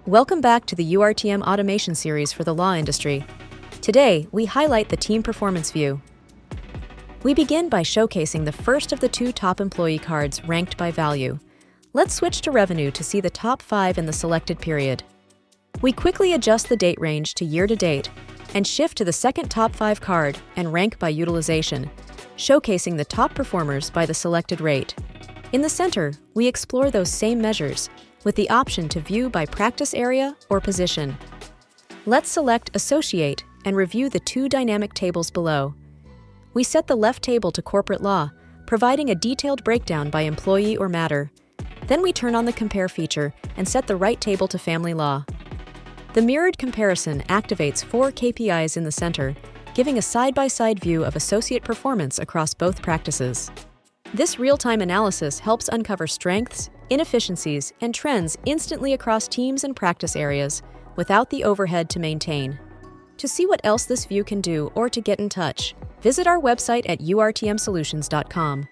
Welcome back to the URTM automation series for the law industry. Today, we highlight the team performance view. We begin by showcasing the first of the two top employee cards ranked by value. Let's switch to revenue to see the top 5 in the selected period. We quickly adjust the date range to year to date and shift to the second top 5 card and rank by utilization, showcasing the top performers by the selected rate. In the center, we explore those same measures with the option to view by practice area or position. Let's select Associate and review the two dynamic tables below. We set the left table to corporate law, providing a detailed breakdown by employee or matter. Then we turn on the Compare feature and set the right table to family law. The mirrored comparison activates 4 KPIs in the center, giving a side-by-side view of associate performance across both practices. This real-time analysis helps uncover strengths, inefficiencies, and trends instantly across teams and practice areas without the overhead to maintain. To see what else this view can do or to get in touch, visit our website at urtmsolutions.com.